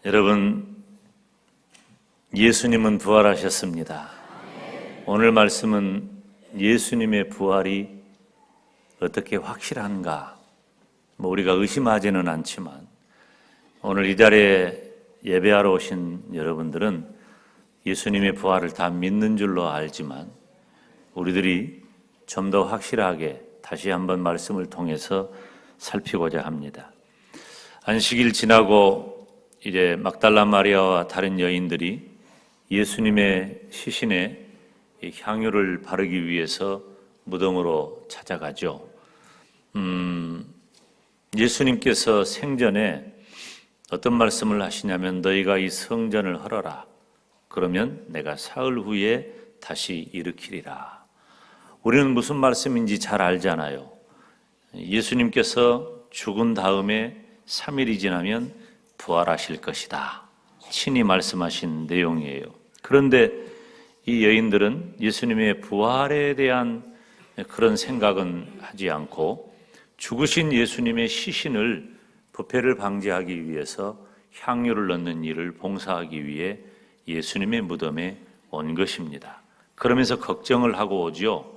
여러분, 예수님은 부활하셨습니다. 오늘 말씀은 예수님의 부활이 어떻게 확실한가? 우리가 의심하지는 않지만 오늘 이 자리에 예배하러 오신 여러분들은 예수님의 부활을 다 믿는 줄로 알지만 우리들이 좀 더 확실하게 다시 한번 말씀을 통해서 살피고자 합니다. 안식일 지나고 이제 막달라 마리아와 다른 여인들이 예수님의 시신에 향유를 바르기 위해서 무덤으로 찾아가죠. 예수님께서 생전에 어떤 말씀을 하시냐면 너희가 이 성전을 헐어라. 그러면 내가 사흘 후에 다시 일으키리라. 우리는 무슨 말씀인지 잘 알잖아요. 예수님께서 죽은 다음에 3일이 지나면 부활하실 것이다. 친히 말씀하신 내용이에요. 그런데 이 여인들은 예수님의 부활에 대한 그런 생각은 하지 않고 죽으신 예수님의 시신을 부패를 방지하기 위해서 향유를 넣는 일을 봉사하기 위해 예수님의 무덤에 온 것입니다. 그러면서 걱정을 하고 오죠.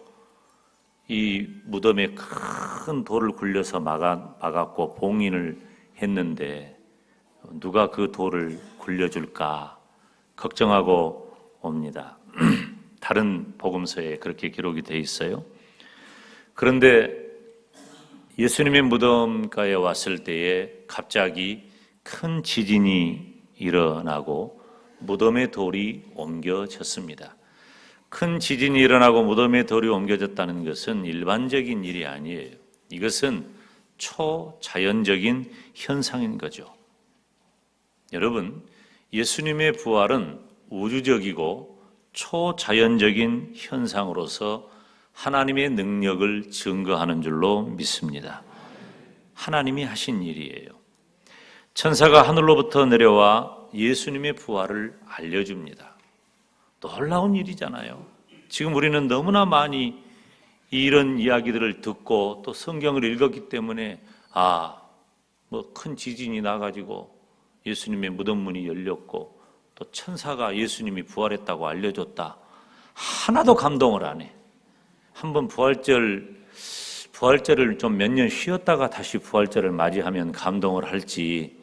이 무덤에 큰 돌을 굴려서 막았고 봉인을 했는데 누가 그 돌을 굴려줄까 걱정하고 옵니다. 다른 복음서에 그렇게 기록이 돼 있어요. 그런데 예수님의 무덤가에 왔을 때에 갑자기 큰 지진이 일어나고 무덤의 돌이 옮겨졌습니다. 큰 지진이 일어나고 무덤의 돌이 옮겨졌다는 것은 일반적인 일이 아니에요. 이것은 초자연적인 현상인 거죠. 여러분, 예수님의 부활은 우주적이고 초자연적인 현상으로서 하나님의 능력을 증거하는 줄로 믿습니다. 하나님이 하신 일이에요. 천사가 하늘로부터 내려와 예수님의 부활을 알려줍니다. 놀라운 일이잖아요. 지금 우리는 너무나 많이 이런 이야기들을 듣고 또 성경을 읽었기 때문에 큰 지진이 나가지고 예수님의 무덤 문이 열렸고 또 천사가 예수님이 부활했다고 알려줬다. 하나도 감동을 안 해. 한번 부활절을 좀 몇 년 쉬었다가 다시 부활절을 맞이하면 감동을 할지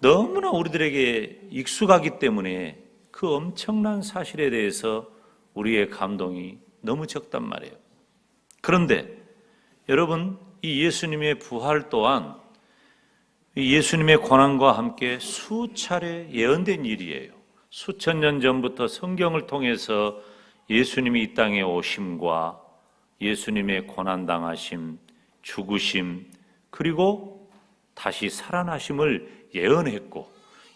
너무나 우리들에게 익숙하기 때문에 그 엄청난 사실에 대해서 우리의 감동이 너무 적단 말이에요. 그런데 여러분, 이 예수님의 부활 또한 예수님의 고난과 함께 수차례 예언된 일이에요. 수천 년 전부터 성경을 통해서 예수님이 이 땅에 오심과 예수님의 고난당하심, 죽으심, 그리고 다시 살아나심을 예언했고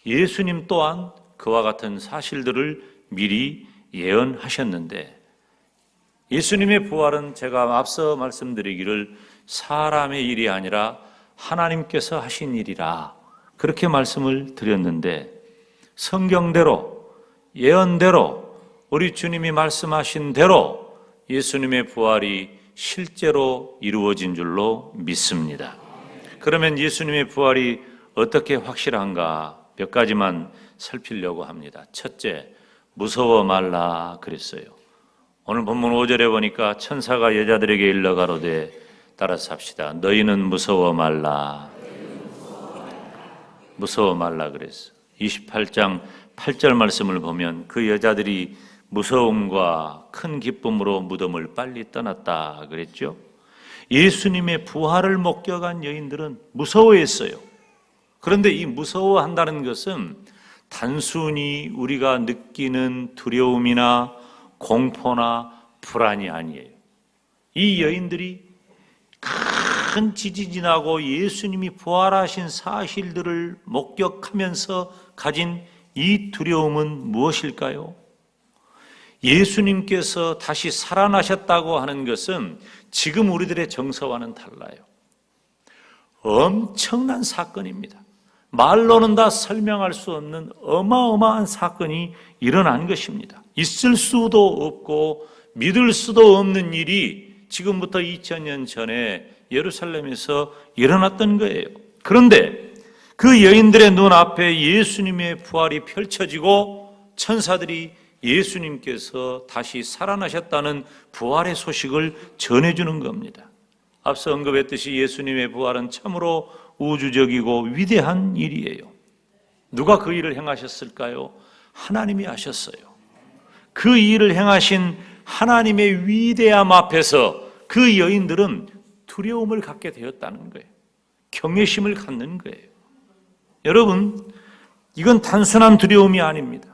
예수님 또한 그와 같은 사실들을 미리 예언하셨는데 예수님의 부활은 제가 앞서 말씀드리기를 사람의 일이 아니라 하나님께서 하신 일이라 그렇게 말씀을 드렸는데 성경대로 예언대로 우리 주님이 말씀하신 대로 예수님의 부활이 실제로 이루어진 줄로 믿습니다. 그러면 예수님의 부활이 어떻게 확실한가 몇 가지만 살피려고 합니다. 첫째, 무서워 말라 그랬어요. 오늘 본문 5절에 보니까 천사가 여자들에게 일러 가로되 따라서 합시다. 너희는 무서워 말라. 무서워 말라 그랬어. 28장 8절 말씀을 보면 그 여자들이 무서움과 큰 기쁨으로 무덤을 빨리 떠났다 그랬죠. 예수님의 부활을 목격한 여인들은 무서워했어요. 그런데 이 무서워한다는 것은 단순히 우리가 느끼는 두려움이나 공포나 불안이 아니에요. 이 여인들이 큰 지진이 나고 예수님이 부활하신 사실들을 목격하면서 가진 이 두려움은 무엇일까요? 예수님께서 다시 살아나셨다고 하는 것은 지금 우리들의 정서와는 달라요. 엄청난 사건입니다. 말로는 다 설명할 수 없는 어마어마한 사건이 일어난 것입니다. 있을 수도 없고 믿을 수도 없는 일이 지금부터 2000년 전에 예루살렘에서 일어났던 거예요. 그런데 그 여인들의 눈앞에 예수님의 부활이 펼쳐지고 천사들이 예수님께서 다시 살아나셨다는 부활의 소식을 전해주는 겁니다. 앞서 언급했듯이 예수님의 부활은 참으로 우주적이고 위대한 일이에요. 누가 그 일을 행하셨을까요? 하나님이 하셨어요. 그 일을 행하신 하나님의 위대함 앞에서 그 여인들은 두려움을 갖게 되었다는 거예요. 경외심을 갖는 거예요. 여러분, 이건 단순한 두려움이 아닙니다.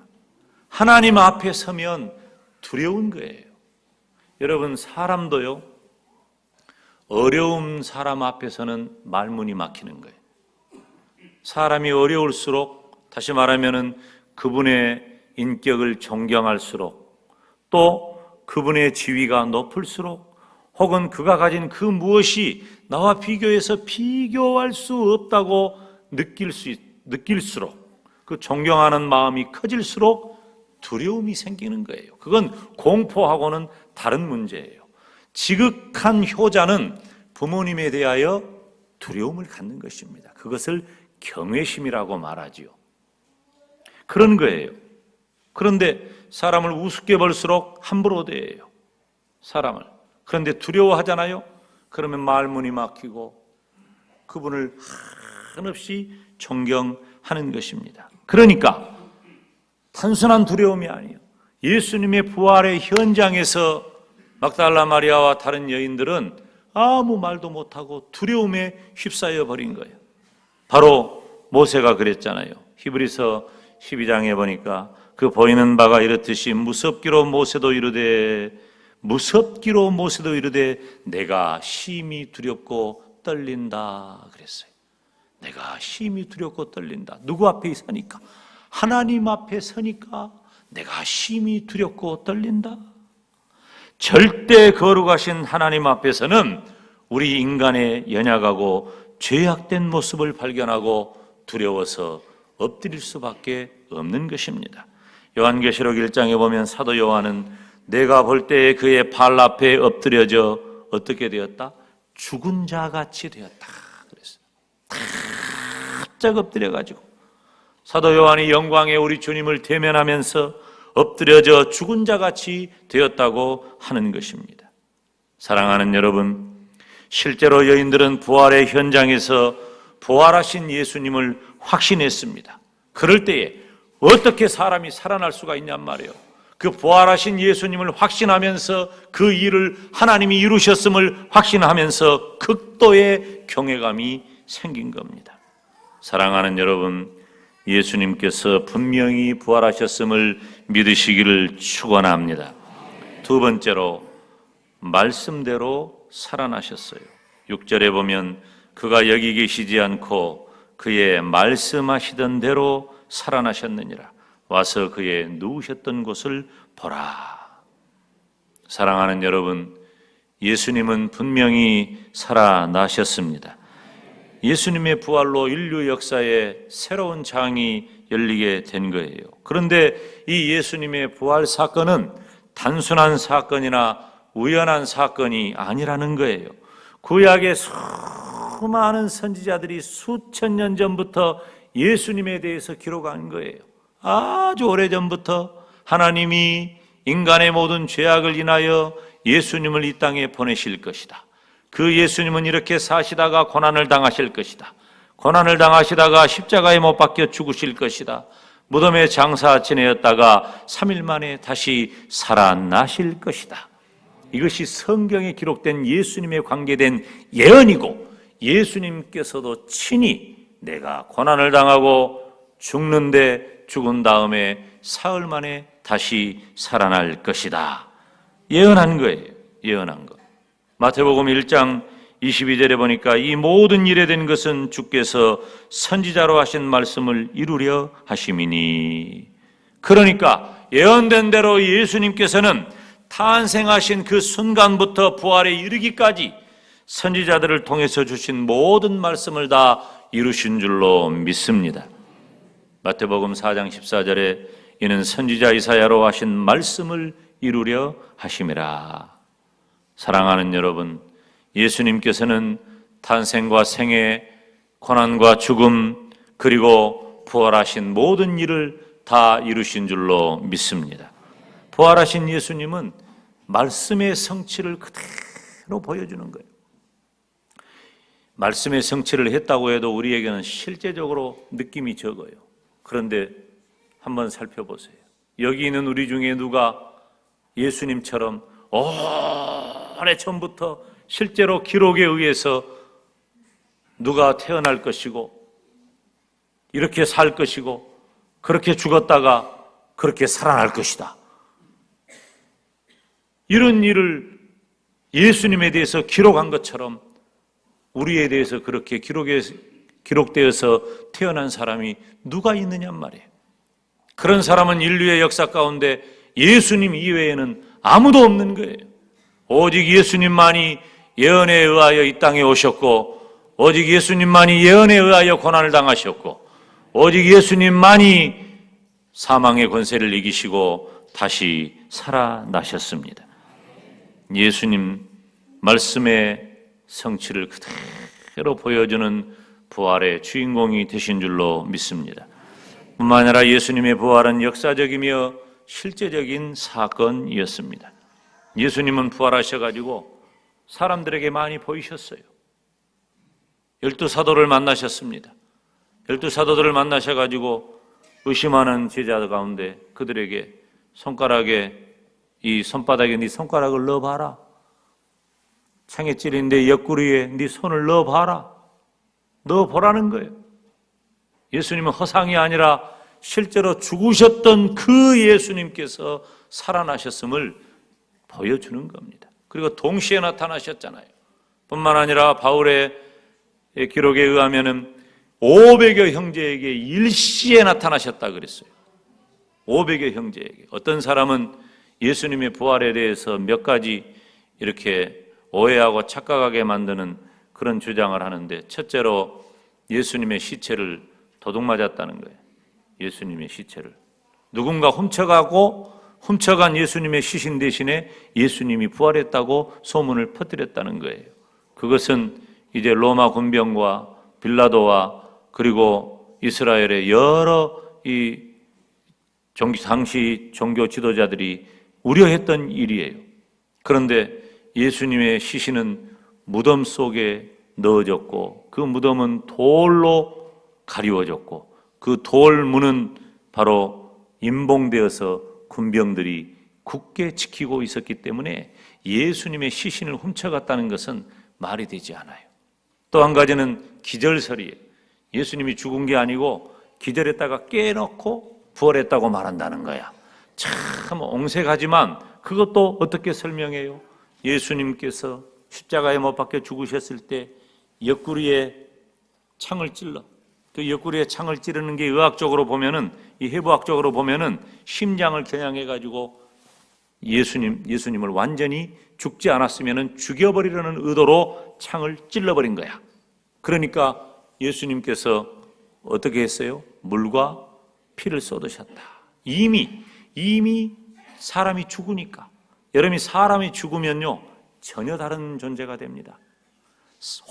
하나님 앞에 서면 두려운 거예요. 여러분, 사람도요, 어려운 사람 앞에서는 말문이 막히는 거예요. 사람이 어려울수록, 다시 말하면은 그분의 인격을 존경할수록, 또 그분의 지위가 높을수록, 혹은 그가 가진 그 무엇이 나와 비교해서 비교할 수 없다고 느낄수록, 그 존경하는 마음이 커질수록 두려움이 생기는 거예요. 그건 공포하고는 다른 문제예요. 지극한 효자는 부모님에 대하여 두려움을 갖는 것입니다. 그것을 경외심이라고 말하지요. 그런 거예요. 그런데 사람을 우습게 볼수록 함부로 대해요. 사람을. 그런데 두려워하잖아요. 그러면 말문이 막히고 그분을 한없이 존경하는 것입니다. 그러니까 단순한 두려움이 아니에요. 예수님의 부활의 현장에서 막달라 마리아와 다른 여인들은 아무 말도 못하고 두려움에 휩싸여 버린 거예요. 바로 모세가 그랬잖아요. 히브리서 12장에 보니까 그 보이는 바가 이렇듯이 무섭기로 모세도 이르되 내가 심히 두렵고 떨린다 그랬어요. 내가 심히 두렵고 떨린다. 누구 앞에 서니까? 하나님 앞에 서니까 내가 심히 두렵고 떨린다. 절대 거룩하신 하나님 앞에서는 우리 인간의 연약하고 죄악된 모습을 발견하고 두려워서 엎드릴 수밖에 없는 것입니다. 요한계시록 1장에 보면 사도 요한은 내가 볼 때에 그의 발 앞에 엎드려져 어떻게 되었다? 죽은 자같이 되었다 그랬어요. 바짝 엎드려가지고 사도 요한이 영광의 우리 주님을 대면하면서 엎드려져 죽은 자같이 되었다고 하는 것입니다. 사랑하는 여러분, 실제로 여인들은 부활의 현장에서 부활하신 예수님을 확신했습니다. 그럴 때에 어떻게 사람이 살아날 수가 있냔 말이에요. 그 부활하신 예수님을 확신하면서 그 일을 하나님이 이루셨음을 확신하면서 극도의 경외감이 생긴 겁니다. 사랑하는 여러분, 예수님께서 분명히 부활하셨음을 믿으시기를 축원합니다. 두 번째로 말씀대로 살아나셨어요. 6절에 보면 그가 여기 계시지 않고 그의 말씀하시던 대로 살아나셨느니라. 와서 그의 누우셨던 곳을 보라. 사랑하는 여러분, 예수님은 분명히 살아나셨습니다. 예수님의 부활로 인류 역사에 새로운 장이 열리게 된 거예요. 그런데 이 예수님의 부활 사건은 단순한 사건이나 우연한 사건이 아니라는 거예요. 구약의 수많은 선지자들이 수천 년 전부터 예수님에 대해서 기록한 거예요. 아주 오래전부터 하나님이 인간의 모든 죄악을 인하여 예수님을 이 땅에 보내실 것이다. 그 예수님은 이렇게 사시다가 고난을 당하실 것이다. 고난을 당하시다가 십자가에 못 박혀 죽으실 것이다. 무덤에 장사 지내었다가 3일 만에 다시 살아나실 것이다. 이것이 성경에 기록된 예수님에 관계된 예언이고, 예수님께서도 친히 내가 고난을 당하고 죽는데 죽은 다음에 사흘 만에 다시 살아날 것이다. 예언한 거예요. 예언한 것. 마태복음 1장 22절에 보니까 이 모든 일에 된 것은 주께서 선지자로 하신 말씀을 이루려 하심이니. 그러니까 예언된 대로 예수님께서는 탄생하신 그 순간부터 부활에 이르기까지 선지자들을 통해서 주신 모든 말씀을 다 이루신 줄로 믿습니다. 마태복음 4장 14절에 이는 선지자 이사야로 하신 말씀을 이루려 하심이라. 사랑하는 여러분, 예수님께서는 탄생과 생애, 고난과 죽음, 그리고 부활하신 모든 일을 다 이루신 줄로 믿습니다. 부활하신 예수님은 말씀의 성취를 그대로 보여주는 거예요. 말씀의 성취를 했다고 해도 우리에게는 실제적으로 느낌이 적어요. 그런데 한번 살펴보세요. 여기 있는 우리 중에 누가 예수님처럼 오래전부터 실제로 기록에 의해서 누가 태어날 것이고 이렇게 살 것이고 그렇게 죽었다가 그렇게 살아날 것이다, 이런 일을 예수님에 대해서 기록한 것처럼 우리에 대해서 그렇게 기록되어서 태어난 사람이 누가 있느냐 말이에요. 그런 사람은 인류의 역사 가운데 예수님 이외에는 아무도 없는 거예요. 오직 예수님만이 예언에 의하여 이 땅에 오셨고, 오직 예수님만이 예언에 의하여 고난을 당하셨고, 오직 예수님만이 사망의 권세를 이기시고 다시 살아나셨습니다. 예수님 말씀의 성취를 그대로 보여주는 부활의 주인공이 되신 줄로 믿습니다. 뿐만 아니라 예수님의 부활은 역사적이며 실제적인 사건이었습니다. 예수님은 부활하셔가지고 사람들에게 많이 보이셨어요. 12사도를 만나셨습니다. 12사도들을 만나셔가지고 의심하는 제자 가운데 그들에게 손가락에, 이 손바닥에 네 손가락을 넣어봐라, 창에 찔린 내 옆구리에 네 손을 넣어봐라, 넣어보라는 거예요. 예수님은 허상이 아니라 실제로 죽으셨던 그 예수님께서 살아나셨음을 보여주는 겁니다. 그리고 동시에 나타나셨잖아요. 뿐만 아니라 바울의 기록에 의하면은 500여 형제에게 일시에 나타나셨다 그랬어요. 500여 형제에게. 어떤 사람은 예수님의 부활에 대해서 몇 가지 이렇게 오해하고 착각하게 만드는 그런 주장을 하는데, 첫째로 예수님의 시체를 도둑 맞았다는 거예요. 예수님의 시체를 누군가 훔쳐간 예수님의 시신 대신에 예수님이 부활했다고 소문을 퍼뜨렸다는 거예요. 그것은 이제 로마 군병과 빌라도와 그리고 이스라엘의 여러 당시 종교 지도자들이 우려했던 일이에요. 그런데 예수님의 시신은 무덤 속에 넣어졌고, 그 무덤은 돌로 가리워졌고, 그 돌문은 바로 임봉되어서 군병들이 굳게 지키고 있었기 때문에 예수님의 시신을 훔쳐갔다는 것은 말이 되지 않아요. 또 한 가지는 기절설이에요. 예수님이 죽은 게 아니고 기절했다가 깨놓고 부활했다고 말한다는 거야. 참 옹색하지만 그것도 어떻게 설명해요? 예수님께서 십자가에 못 박혀 죽으셨을 때 옆구리에 창을 찔러, 그 옆구리에 창을 찌르는 게 의학적으로 보면은, 이 해부학적으로 보면은 심장을 겨냥해 가지고 예수님을 완전히 죽지 않았으면은 죽여버리려는 의도로 창을 찔러버린 거야. 그러니까 예수님께서 어떻게 했어요? 물과 피를 쏟으셨다. 이미 사람이 죽으니까. 여러분이 사람이 죽으면요 전혀 다른 존재가 됩니다.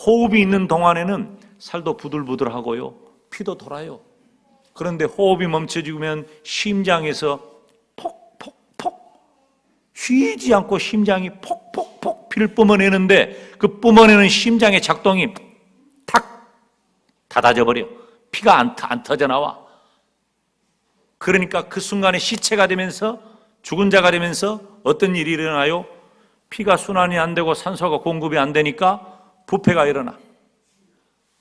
호흡이 있는 동안에는 살도 부들부들하고요, 피도 돌아요. 그런데 호흡이 멈춰지면 심장에서 폭폭폭, 쉬지 않고 심장이 폭폭폭 피를 뿜어내는데, 그 뿜어내는 심장의 작동이 탁 닫아져 버려. 피가 안 터져 나와. 그러니까 그 순간에 시체가 되면서, 죽은 자가 되면서 어떤 일이 일어나요? 피가 순환이 안 되고 산소가 공급이 안 되니까 부패가 일어나.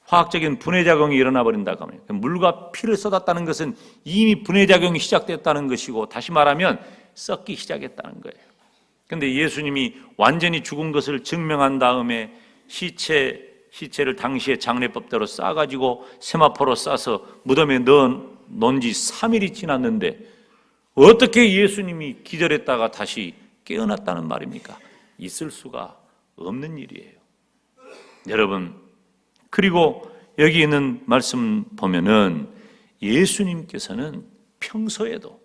화학적인 분해작용이 일어나 버린다고 합니다. 물과 피를 쏟았다는 것은 이미 분해작용이 시작됐다는 것이고, 다시 말하면 썩기 시작했다는 거예요. 그런데 예수님이 완전히 죽은 것을 증명한 다음에 시체를 당시의 장례법대로 싸가지고 세마포로 싸서 무덤에 넣은 지 3일이 지났는데 어떻게 예수님이 기절했다가 다시 깨어났다는 말입니까? 있을 수가 없는 일이에요. 여러분, 그리고 여기 있는 말씀 보면은 예수님께서는 평소에도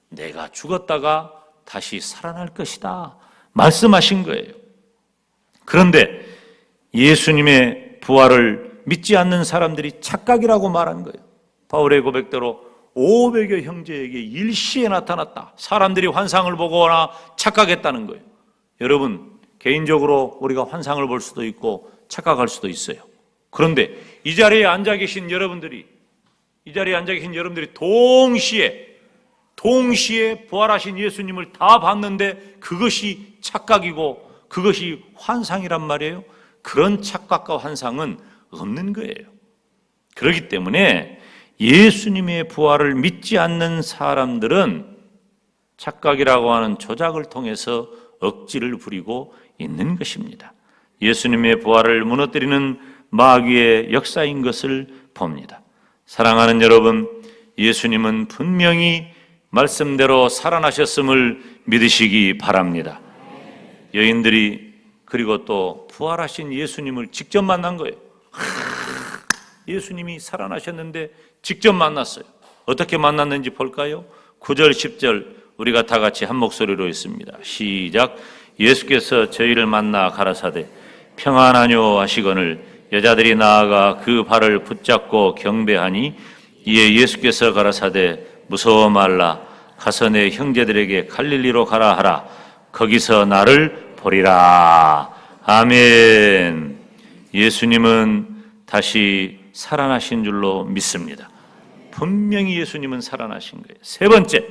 내가 죽었다가 다시 살아날 것이다 말씀하신 거예요. 그런데 예수님의 부활을 믿지 않는 사람들이 착각이라고 말한 거예요. 바울의 고백대로 500여 형제에게 일시에 나타났다. 사람들이 환상을 보거나 착각했다는 거예요. 여러분, 개인적으로 우리가 환상을 볼 수도 있고 착각할 수도 있어요. 그런데 이 자리에 앉아 계신 여러분들이 동시에 부활하신 예수님을 다 봤는데 그것이 착각이고 그것이 환상이란 말이에요. 그런 착각과 환상은 없는 거예요. 그렇기 때문에 예수님의 부활을 믿지 않는 사람들은 착각이라고 하는 조작을 통해서 억지를 부리고 있는 것입니다. 예수님의 부활을 무너뜨리는 마귀의 역사인 것을 봅니다. 사랑하는 여러분, 예수님은 분명히 말씀대로 살아나셨음을 믿으시기 바랍니다. 여인들이 그리고 또 부활하신 예수님을 직접 만난 거예요. 예수님이 살아나셨는데 직접 만났어요. 어떻게 만났는지 볼까요? 9절 10절 우리가 다 같이 한 목소리로 읽습니다. 시작. 예수께서 저희를 만나 가라사대 평안하뇨 하시거늘 여자들이 나아가 그 발을 붙잡고 경배하니 이에 예수께서 가라사대 무서워 말라 가서 내 형제들에게 갈릴리로 가라 하라 거기서 나를 보리라. 아멘. 예수님은 다시 살아나신 줄로 믿습니다. 분명히 예수님은 살아나신 거예요. 세 번째,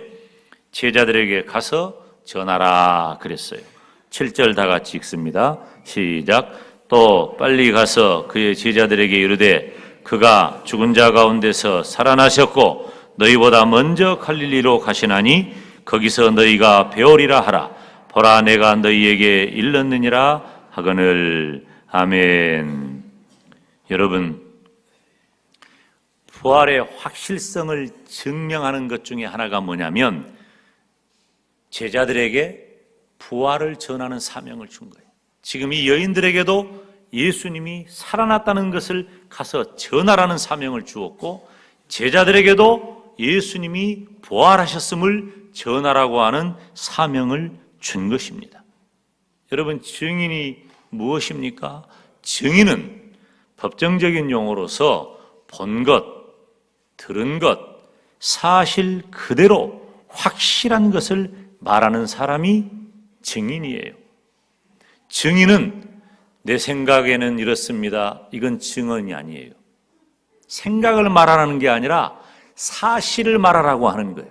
제자들에게 가서 전하라 그랬어요. 7절 다 같이 읽습니다. 시작. 또 빨리 가서 그의 제자들에게 이르되 그가 죽은 자 가운데서 살아나셨고 너희보다 먼저 갈릴리로 가시나니 거기서 너희가 배우리라 하라. 보라 내가 너희에게 일렀느니라 하거늘. 아멘. 여러분, 부활의 확실성을 증명하는 것 중에 하나가 뭐냐면 제자들에게 부활을 전하는 사명을 준 거예요. 지금 이 여인들에게도 예수님이 살아났다는 것을 가서 전하라는 사명을 주었고 제자들에게도 예수님이 부활하셨음을 전하라고 하는 사명을 준 것입니다. 여러분, 증인이 무엇입니까? 증인은 법정적인 용어로서 본 것, 들은 것, 사실 그대로 확실한 것을 말하는 사람이 증인이에요. 증인은 내 생각에는 이렇습니다. 이건 증언이 아니에요. 생각을 말하는 게 아니라 사실을 말하라고 하는 거예요.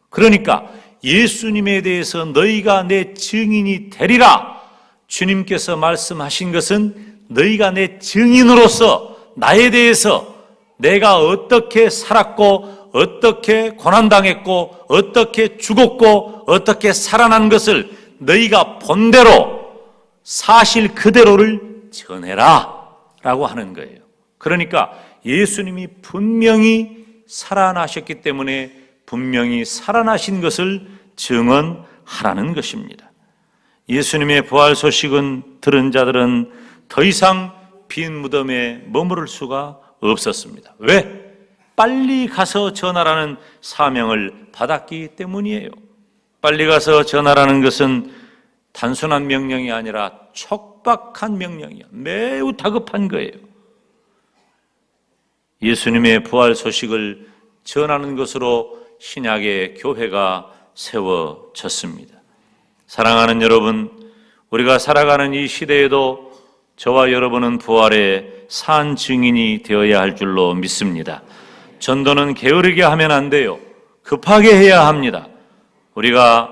그러니까 예수님에 대해서 너희가 내 증인이 되리라. 주님께서 말씀하신 것은 너희가 내 증인으로서 나에 대해서 내가 어떻게 살았고 어떻게 고난당했고 어떻게 죽었고 어떻게 살아난 것을 너희가 본대로 사실 그대로를 전해라 라고 하는 거예요. 그러니까 예수님이 분명히 살아나셨기 때문에 분명히 살아나신 것을 증언하라는 것입니다. 예수님의 부활 소식은 들은 자들은 더 이상 빈 무덤에 머무를 수가 없었습니다. 왜? 빨리 가서 전하라는 사명을 받았기 때문이에요. 빨리 가서 전하라는 것은 단순한 명령이 아니라 촉박한 명령이야. 매우 다급한 거예요. 예수님의 부활 소식을 전하는 것으로 신약의 교회가 세워졌습니다. 사랑하는 여러분, 우리가 살아가는 이 시대에도 저와 여러분은 부활의 산 증인이 되어야 할 줄로 믿습니다. 전도는 게으르게 하면 안 돼요. 급하게 해야 합니다. 우리가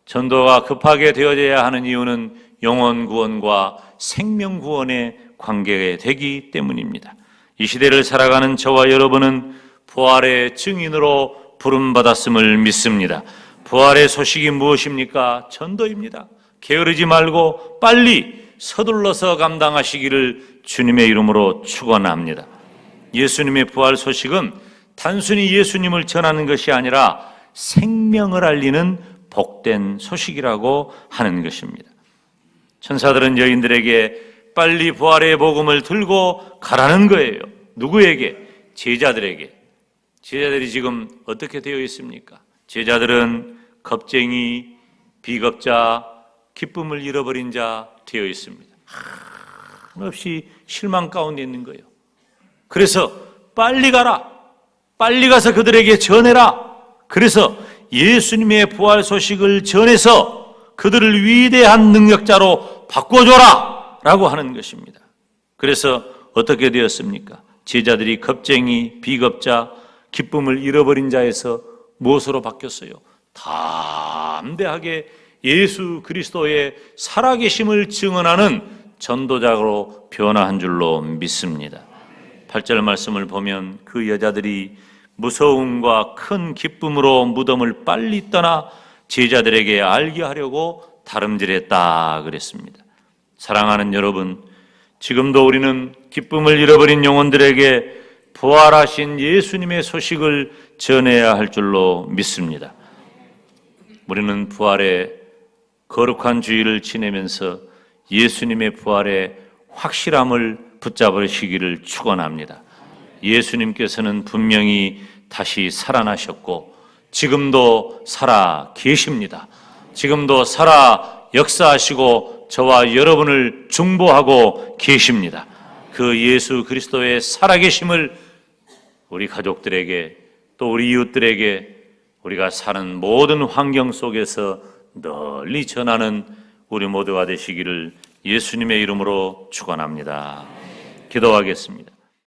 전도가 급하게 되어져야 하는 이유는 영혼 구원과 생명 구원의 관계가 되기 때문입니다. 이 시대를 살아가는 저와 여러분은 부활의 증인으로 부름받았음을 믿습니다. 부활의 소식이 무엇입니까? 전도입니다. 게으르지 말고 빨리 서둘러서 감당하시기를 주님의 이름으로 축원합니다. 예수님의 부활 소식은 단순히 예수님을 전하는 것이 아니라 생명을 알리는 복된 소식이라고 하는 것입니다. 천사들은 여인들에게 빨리 부활의 복음을 들고 가라는 거예요. 누구에게? 제자들에게. 제자들이 지금 어떻게 되어 있습니까? 제자들은 겁쟁이, 비겁자, 기쁨을 잃어버린 자 되어 있습니다. 한없이 실망 가운데 있는 거예요. 그래서 빨리 가라. 빨리 가서 그들에게 전해라. 그래서 예수님의 부활 소식을 전해서 그들을 위대한 능력자로 바꿔줘라 라고 하는 것입니다. 그래서 어떻게 되었습니까? 제자들이 겁쟁이, 비겁자, 기쁨을 잃어버린 자에서 무엇으로 바뀌었어요? 담대하게 예수 그리스도의 살아계심을 증언하는 전도자로 변화한 줄로 믿습니다. 8절 말씀을 보면 그 여자들이 무서움과 큰 기쁨으로 무덤을 빨리 떠나 제자들에게 알게 하려고 다름질했다 그랬습니다. 사랑하는 여러분, 지금도 우리는 기쁨을 잃어버린 영혼들에게 부활하신 예수님의 소식을 전해야 할 줄로 믿습니다. 우리는 부활의 거룩한 주일을 지내면서 예수님의 부활의 확실함을 붙잡으시기를 축원합니다. 예수님께서는 분명히 다시 살아나셨고 지금도 살아 계십니다. 지금도 살아 역사하시고 저와 여러분을 중보하고 계십니다. 그 예수 그리스도의 살아계심을 우리 가족들에게 또 우리 이웃들에게 우리가 사는 모든 환경 속에서 널리 전하는 우리 모두가 되시기를 예수님의 이름으로 축원합니다. 기도하겠습니다.